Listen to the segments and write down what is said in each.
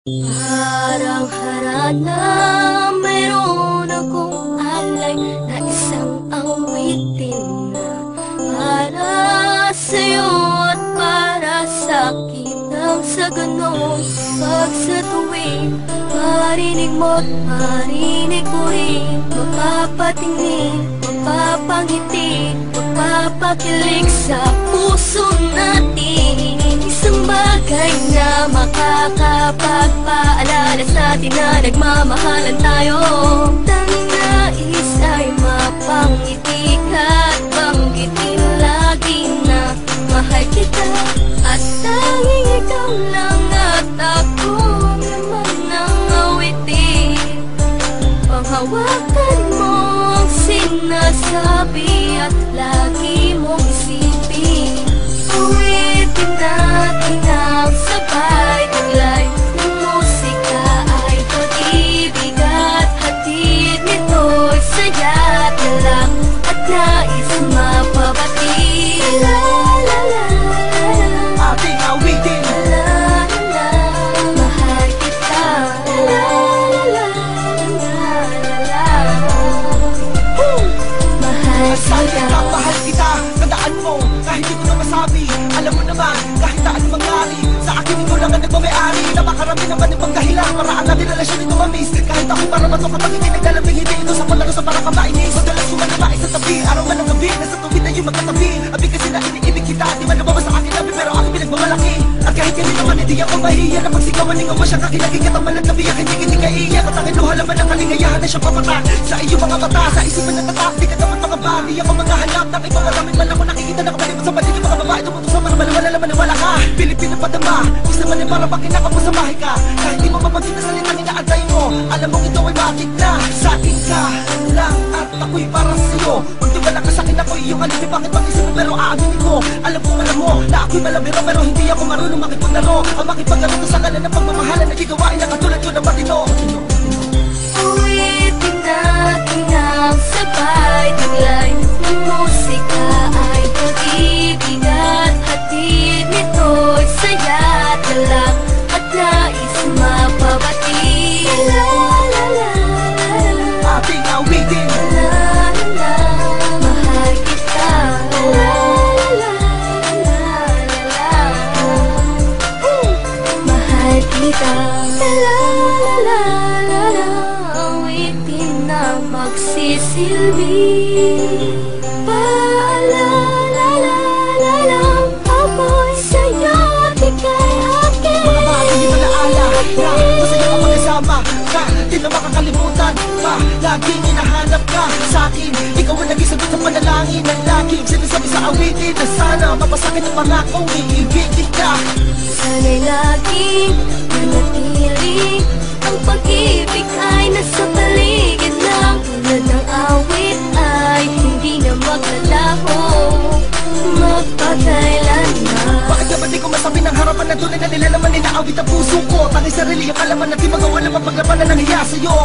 Parang harana, mayroon akong alay na isang awitin na para sa'yo at para sa'kin. Nang sa ganon, pag sa tuwing marinig mo't marinig ko rin, mapapatingin, mapapangiti, mapapakilig sa puso natin. Isang bagay na makakapagpaalala sa atin na nagmamahalan tayo. Tanging nais ay mapangiti ka at banggitin lagi na mahal kita. At tanging ikaw lang at ako naman ang awitin. Panghawakan mo ang sinasabi at lagi mong isipin. Awitin natin ang sabay taglay ng musika ay pag-ibig at hatid nito'y saya at lang at nais mapabati. La la la ating awitin. la la mahal kita. La la la mahal Sabi kita. ka, mahal kita. Tandaan mo, kahit di ko na masabi. Alam mo naman, kahit na ano mangyari, sa akin ikaw lang ang nagmamayari. Napakarami naman ibang dahilan para ang ating relasyon ito mamis. Kahit ako para mato kapag hindi naglalambing, hindi ito sa palaro sa para kamainis. Madalas ko man naman sa tabi, araw man ang gabi, nasa tuwid na yung magkatabi. Abi kasi na iniibig kita, di man nababa sa akin labi, pero aking pinagmamalaki. At kahit hindi naman hindi ako mahiya na pagsigawan, ikaw mo siyang kakinaging kataman at nabiyak, hindi kaiyak. At aking luha naman ang kalingayahan na siyang papatak sa iyong mga mata, sa isipan ng tatak. Di ka dapat mga bari, ako mga hanap ng ibang maraming man ako nakikita na kapalimot sa paligid mga babae. Tumutok sa marabal, wala naman wala ka. Pilipino padama, gusto man para pakinaka mo sa mahi ka. Kahit di mo mapansin na salitang inaantay mo, alam mong ito ay bakit na sa akin ka lang at ako'y para sa'yo. Magtiwala ka sa'kin, ako'y iyong alibi. Bakit mag-isip mo pero aaminin ko, alam mo na ako'y malabiro, pero hindi ako marunong makipaglaro. Ang makipaglaro ko sa kanan ng pagmamahalan na gigawain na katulad ko ng matino. Awitin natin ang sabay taglay ng musika ay pag-ibig at hatid nito'y saya at galak at nais mapabati. La la la Ating awitin. la la mahal kita. La la la mahal kita. La la awitin na magsisilbi. Paalala lang ako'y sa'yo at ika'y akin. Mga bagay na naala na masaya ka magkasama ka, di na makakalimutan pa. Laging hinahanap ka sa'kin, ikaw ang naging sagot sa panalangin ng laging sinasabi sa awitin na sana mapasakin ang pangakong iibigin ka. Sana'y laging manatili ang pag-ibig ay nasa paligid lang. Tulad ng awit ay hindi na maglalaho magpakailanman. Bakit naman di ko masabi ng harapan na tunay na nila naman inaawit ang puso ko? Tanging sarili ang kalaman na di magawa na mapaglabanan ng hiya sa'yo.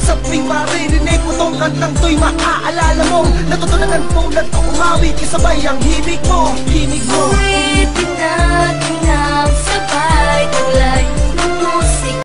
Sa tuwing maririnig mo tong kantang to'y maaalala mo natutunan ng tulad ko umawit kasabay ang himig mo. Awitin natin